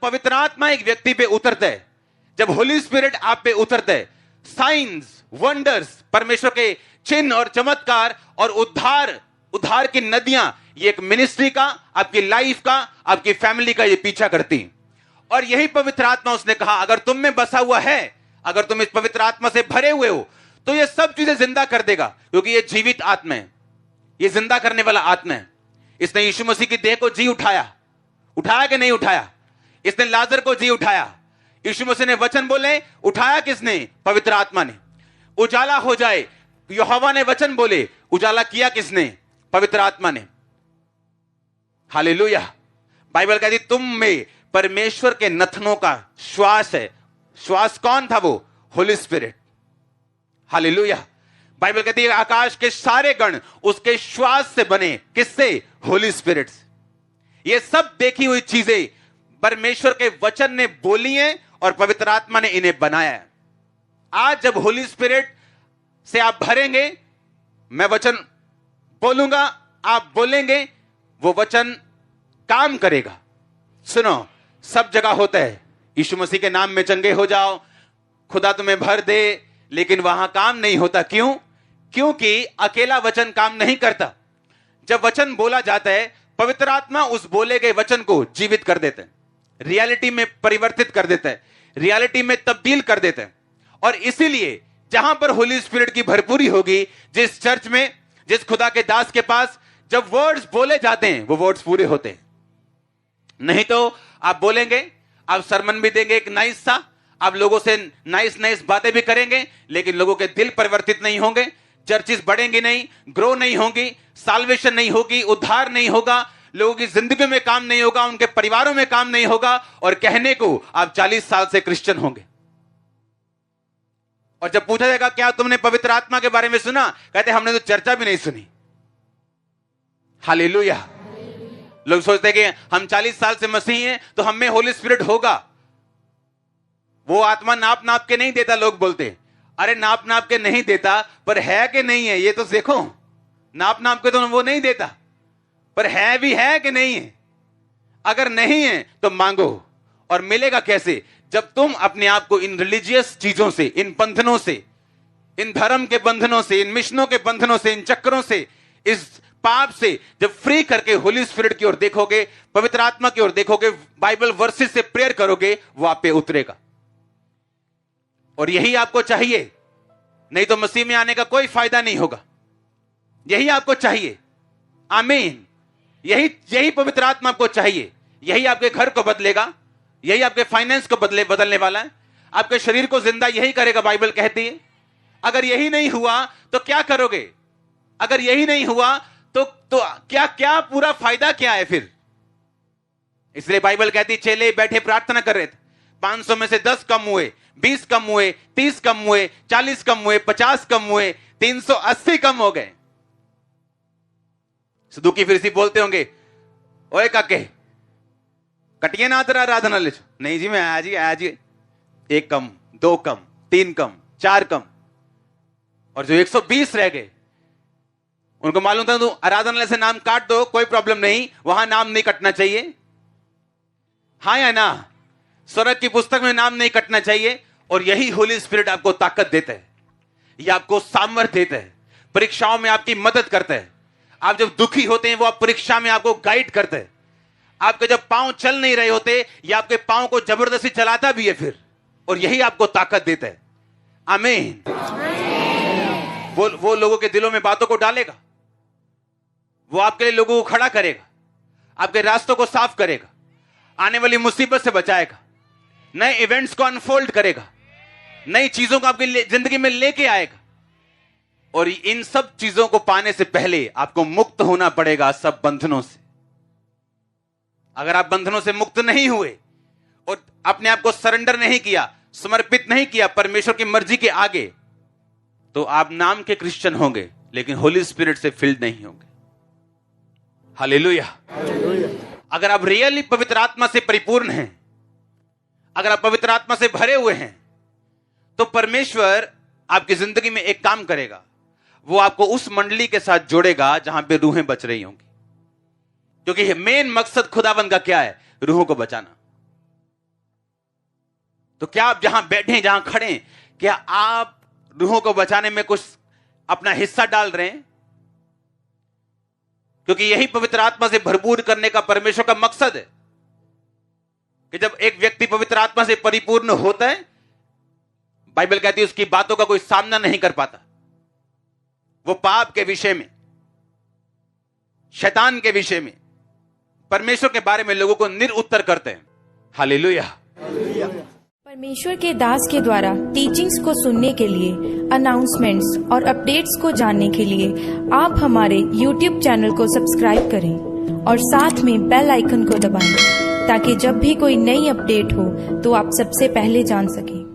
पवित्र आत्मा एक व्यक्ति पे उतरता है, जब होली स्पिरिट आप पे उतरता है, साइंस, वंडर्स, परमेश्वर के चिन्ह और चमत्कार और उद्धार की नदियां, ये एक मिनिस्ट्री का, आपकी लाइफ का, आपकी फैमिली का ये पीछा करती। और यही पवित्र आत्मा, उसने कहा अगर तुम में बसा हुआ है, अगर तुम इस पवित्र आत्मा से भरे हुए हो, तो ये सब चीजें जिंदा कर देगा, क्योंकि ये जीवित आत्मा है, ये जिंदा करने वाला आत्मा है। इसने यीशु मसीह की देह को जी उठाया कि नहीं उठाया? इसने लाजर को जी उठाया। यीशु मसीह ने वचन बोले, उठाया किसने? पवित्र आत्मा ने। उजाला हो जाए, यहोवा ने वचन बोले, उजाला किया किसने? पवित्र आत्मा ने। हालेलुया। बाइबल कहती तुम में परमेश्वर के नथनों का श्वास है। श्वास कौन था? वो होली स्पिरिट। हालेलुया। बाइबल कहती है आकाश के सारे गण उसके श्वास से बने। किससे? होली स्पिरिट से। ये सब देखी हुई चीजें परमेश्वर के वचन ने बोली हैं और पवित्र आत्मा ने इन्हें बनाया है। आज जब होली स्पिरिट से आप भरेंगे, मैं वचन बोलूंगा, आप बोलेंगे, वो वचन काम करेगा। सुनो, सब जगह होता है यीशु मसीह के नाम में चंगे हो जाओ, खुदा तुम्हें भर दे, लेकिन वहां काम नहीं होता। क्यों? क्योंकि अकेला वचन काम नहीं करता। जब वचन बोला जाता है, पवित्र आत्मा उस बोले गए वचन को जीवित कर देते हैं, रियलिटी में परिवर्तित कर देता है, रियलिटी में तब्दील कर देता है। और इसीलिए जहां पर होली स्पिरिट की भरपूरी होगी, जिस चर्च में, जिस खुदा के दास के पास जब वर्ड्स बोले जाते हैं, वो वर्ड्स पूरे होते हैं। नहीं तो आप बोलेंगे, आप सरमन भी देंगे एक नाइस सा, आप लोगों से नाइस बातें भी करेंगे, लेकिन लोगों के दिल परिवर्तित नहीं होंगे, चर्चेस बढ़ेंगी नहीं, ग्रो नहीं होंगी, साल्वेशन नहीं होगी, उद्धार नहीं होगा, लोगों की जिंदगी में काम नहीं होगा, उनके परिवारों में काम नहीं होगा, और कहने को आप 40 साल से क्रिश्चियन होंगे। और जब पूछा जाएगा क्या तुमने पवित्र आत्मा के बारे में सुना, कहते हमने तो चर्चा भी नहीं सुनी। हालेलुया। लोग सोचते हैं कि हम 40 साल से मसीही हैं तो हम में होली स्पिरिट होगा। वो आत्मा नाप नाप के नहीं देता। लोग बोलते अरे नाप नाप के नहीं देता, पर है कि नहीं है ये तो देखो। नाप नाप के तो वो नहीं देता, पर है भी है कि नहीं है। अगर नहीं है तो मांगो। और मिलेगा कैसे? जब तुम अपने आप को इन रिलीजियस चीजों से, इन बंधनों से, इन धर्म के बंधनों से, इन मिशनों के बंधनों से, इन चक्करों से, इस पाप से जब फ्री करके होली स्पिरिट की ओर देखोगे, पवित्र आत्मा की ओर देखोगे, बाइबल वर्सेस से प्रेयर करोगे, वो आप पे उतरेगा। और यही आपको चाहिए, नहीं तो मसीह में आने का कोई फायदा नहीं होगा। यही आपको चाहिए। आमीन। यही पवित्र आत्मा आपको चाहिए। यही आपके घर को बदलेगा, यही आपके फाइनेंस को बदलने वाला है, आपके शरीर को जिंदा यही करेगा। बाइबल कहती है अगर यही नहीं हुआ तो क्या करोगे? अगर यही नहीं हुआ तो क्या पूरा फायदा क्या है फिर? इसलिए बाइबल कहती चेले बैठे प्रार्थना कर रहे थे, 500 में से 10 कम हुए, 20 कम हुए, 30 कम हुए, 40 कम हुए, 50 कम हुए, 380 कम हो गए। सदुकी फिर से बोलते होंगे, ओए काके कटिए ना तेरा आराधना ले। नहीं जी मैं आया जी। 1 कम, 2 कम, 3 कम, 4 कम। और जो 120 रह गए, उनको मालूम था तो आराधनालय से नाम काट दो, कोई प्रॉब्लम नहीं, वहां नाम नहीं कटना चाहिए। हाँ या ना? स्वर्ग की पुस्तक में नाम नहीं कटना चाहिए। और यही होली स्पिरिट आपको ताकत देता है, यह आपको सामर्थ्य देता है, परीक्षाओं में आपकी मदद करता है। आप जब दुखी होते हैं, वो आप परीक्षा में आपको गाइड करता है। आपके जब पांव चल नहीं रहे होते, या आपके पांव को जबरदस्ती चलाता भी है फिर, और यही आपको ताकत देता है। आमीन। वो लोगों के दिलों में बातों को डालेगा, वो आपके लिए लोगों को खड़ा करेगा, आपके रास्तों को साफ करेगा, आने वाली मुसीबत से बचाएगा, नए इवेंट्स को अनफोल्ड करेगा, नई चीजों को आपकी जिंदगी में लेके आएगा। और इन सब चीजों को पाने से पहले आपको मुक्त होना पड़ेगा सब बंधनों से। अगर आप बंधनों से मुक्त नहीं हुए और अपने आप को सरेंडर नहीं किया, समर्पित नहीं किया परमेश्वर की मर्जी के आगे, तो आप नाम के क्रिश्चियन होंगे, लेकिन होली स्पिरिट से फिल्ड नहीं होंगे। हालेलुया। अगर आप रियली पवित्र आत्मा से परिपूर्ण हैं, अगर आप पवित्र आत्मा से भरे हुए हैं, तो परमेश्वर आपकी जिंदगी में एक काम करेगा। वो आपको उस मंडली के साथ जोड़ेगा जहां पे रूहें बच रही होंगी, क्योंकि मेन मकसद खुदावंद का क्या है? रूहों को बचाना। तो क्या आप जहां बैठे, जहां खड़े, क्या आप रूहों को बचाने में कुछ अपना हिस्सा डाल रहे हैं? क्योंकि यही पवित्र आत्मा से भरपूर करने का परमेश्वर का मकसद है कि जब एक व्यक्ति पवित्र आत्मा से परिपूर्ण होता है, बाइबल कहती है उसकी बातों का कोई सामना नहीं कर पाता। वो पाप के विषय में, शैतान के विषय में, परमेश्वर के बारे में लोगों को निरुत्तर करते हैं। हालेलुया। परमेश्वर के दास के द्वारा टीचिंग्स को सुनने के लिए, अनाउंसमेंट्स और अपडेट्स को जानने के लिए आप हमारे YouTube चैनल को सब्सक्राइब करें और साथ में बेल आइकन को दबाएं, ताकि जब भी कोई नई अपडेट हो तो आप सबसे पहले जान सकें।